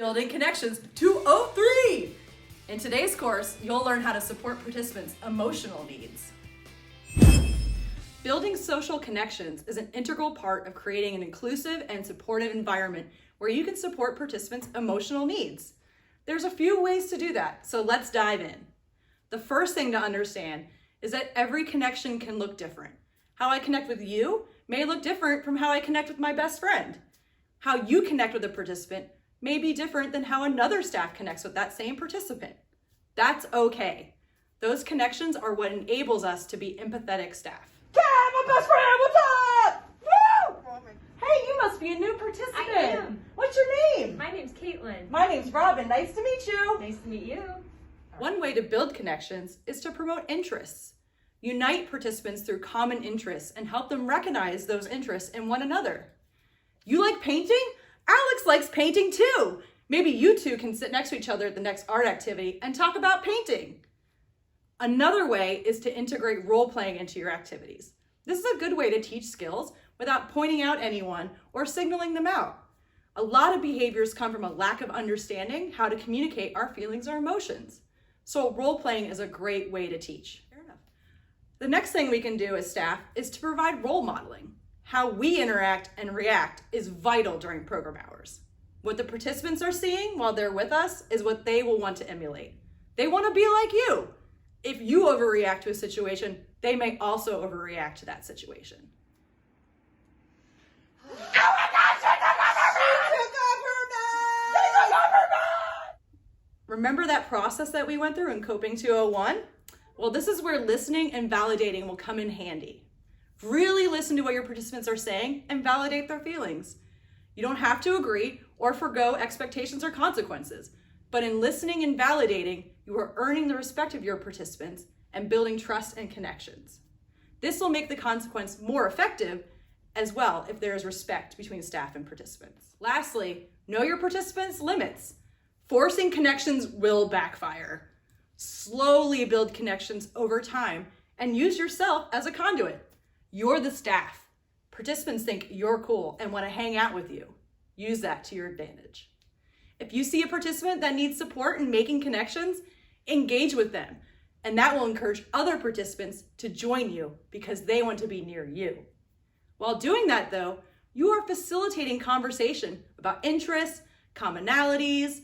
Building Connections 203. In today's course, you'll learn how to support participants' emotional needs. Building social connections is an integral part of creating an inclusive and supportive environment where you can support participants' emotional needs. There's a few ways to do that, so let's dive in. The first thing to understand is that every connection can look different. How I connect with you may look different from how I connect with my best friend. How you connect with a participant may be different than how another staff connects with that same participant. That's okay. Those connections are what enables us to be empathetic staff. Kat, my best friend, what's up? Woo! Hey, you must be a new participant. I am. What's your name? My name's Caitlin. My name's Robin. Nice to meet you. Nice to meet you. One way to build connections is to promote interests. Unite participants through common interests and help them recognize those interests in one another. You like painting? Alex likes painting too. Maybe you two can sit next to each other at the next art activity and talk about painting. Another way is to integrate role-playing into your activities. This is a good way to teach skills without pointing out anyone or signaling them out. A lot of behaviors come from a lack of understanding how to communicate our feelings or emotions. So role-playing is a great way to teach. Fair enough. The next thing we can do as staff is to provide role modeling. How we interact and react is vital during program hours. What the participants are seeing while they're with us is what they will want to emulate. They want to be like you. If you overreact to a situation, they may also overreact to that situation. Remember that process that we went through in Coping 201? Well, this is where listening and validating will come in handy. Really listen to what your participants are saying and validate their feelings. You don't have to agree or forgo expectations or consequences, but in listening and validating, you are earning the respect of your participants and building trust and connections. This will make the consequence more effective as well if there is respect between staff and participants. Lastly, know your participants' limits. Forcing connections will backfire. Slowly build connections over time and use yourself as a conduit. You're the staff. Participants think you're cool and want to hang out with you. Use that to your advantage. If you see a participant that needs support in making connections, engage with them, and that will encourage other participants to join you because they want to be near you. While doing that though, you are facilitating conversation about interests, commonalities,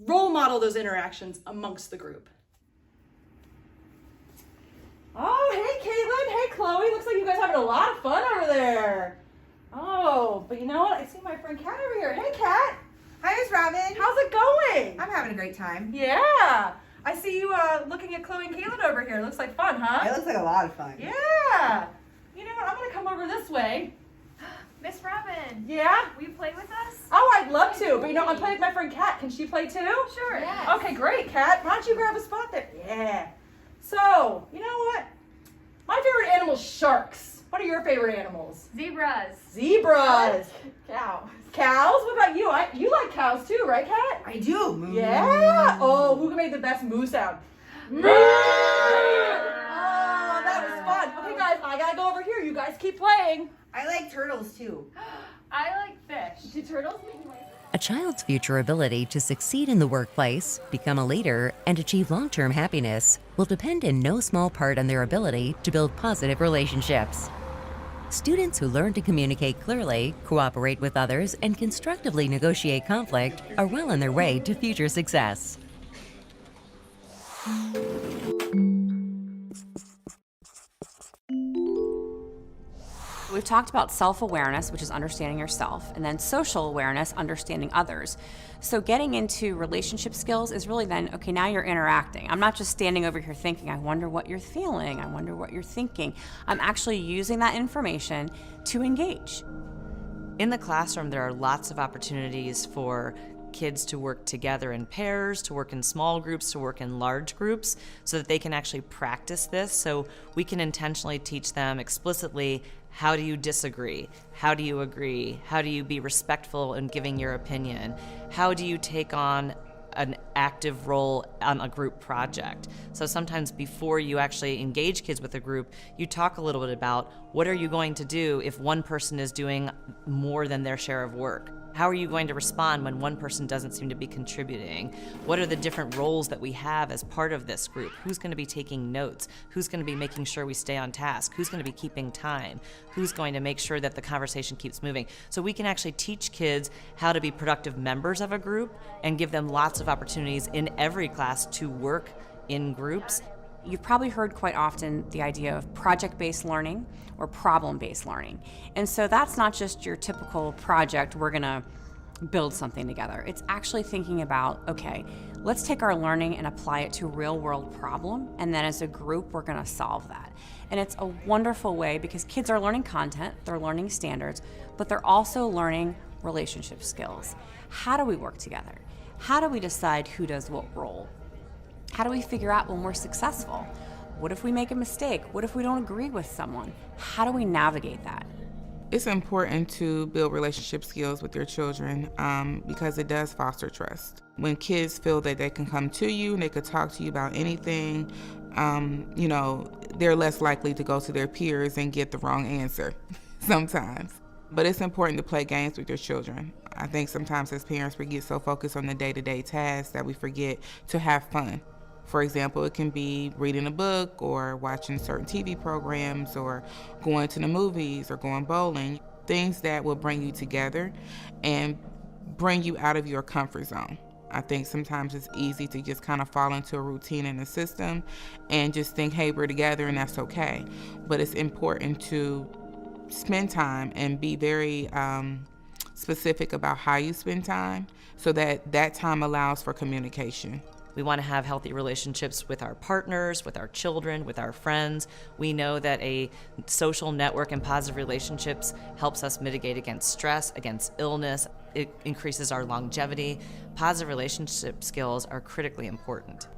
role model those interactions amongst the group. Oh, hey Caitlin, hey Chloe, looks like you guys are having a lot of fun over there. Oh, but you know what? I see my friend Kat over here. Hey Kat. Hi, Miss Robin. How's it going? I'm having a great time. Yeah. I see you looking at Chloe and Caitlin over here. Looks like fun, huh? It looks like a lot of fun. Yeah. You know what? I'm going to come over this way. Miss Robin. Yeah? Will you play with us? Oh, I'd love to. But you know, I'm playing with my friend Kat. Can she play too? Sure. Yes. Okay, great, Kat. Why don't you grab a spot there? Yeah. So, you know what? My favorite animal is sharks. What are your favorite animals? Zebras. Zebras. Cow. Cows? What about you? You like cows too, right, Kat? I do. Yeah. Oh, who can make the best moo sound? Moo! Oh, that was fun. Okay, guys, I gotta go over here. You guys keep playing. I like turtles too. I like fish. Do turtles make noise? A child's future ability to succeed in the workplace, become a leader, and achieve long-term happiness will depend in no small part on their ability to build positive relationships. Students who learn to communicate clearly, cooperate with others, and constructively negotiate conflict are well on their way to future success. We've talked about self-awareness, which is understanding yourself, and then social awareness, understanding others. So getting into relationship skills is really then, okay, now you're interacting. I'm not just standing over here thinking, I wonder what you're feeling, I wonder what you're thinking. I'm actually using that information to engage. In the classroom, there are lots of opportunities for kids to work together in pairs, to work in small groups, to work in large groups, so that they can actually practice this. So we can intentionally teach them explicitly, how do you disagree? How do you agree? How do you be respectful in giving your opinion? How do you take on an active role on a group project? So sometimes before you actually engage kids with a group, you talk a little bit about what are you going to do if one person is doing more than their share of work? How are you going to respond when one person doesn't seem to be contributing? What are the different roles that we have as part of this group? Who's going to be taking notes? Who's going to be making sure we stay on task? Who's going to be keeping time? Who's going to make sure that the conversation keeps moving? So we can actually teach kids how to be productive members of a group and give them lots of opportunities in every class to work in groups. You've probably heard quite often the idea of project-based learning or problem-based learning. And so that's not just your typical project, we're gonna build something together. It's actually thinking about, okay, let's take our learning and apply it to a real-world problem, and then as a group, we're gonna solve that. And it's a wonderful way because kids are learning content, they're learning standards, but they're also learning relationship skills. How do we work together? How do we decide who does what role? How do we figure out when we're successful? What if we make a mistake? What if we don't agree with someone? How do we navigate that? It's important to build relationship skills with your children because it does foster trust. When kids feel that they can come to you and they could talk to you about anything, they're less likely to go to their peers and get the wrong answer sometimes. But it's important to play games with your children. I think sometimes as parents we get so focused on the day-to-day tasks that we forget to have fun. For example, it can be reading a book or watching certain TV programs or going to the movies or going bowling, things that will bring you together and bring you out of your comfort zone. I think sometimes it's easy to just kind of fall into a routine and a system and just think, hey, we're together and that's okay. But it's important to spend time and be very specific about how you spend time so that that time allows for communication. We want to have healthy relationships with our partners, with our children, with our friends. We know that a social network and positive relationships helps us mitigate against stress, against illness. It increases our longevity. Positive relationship skills are critically important.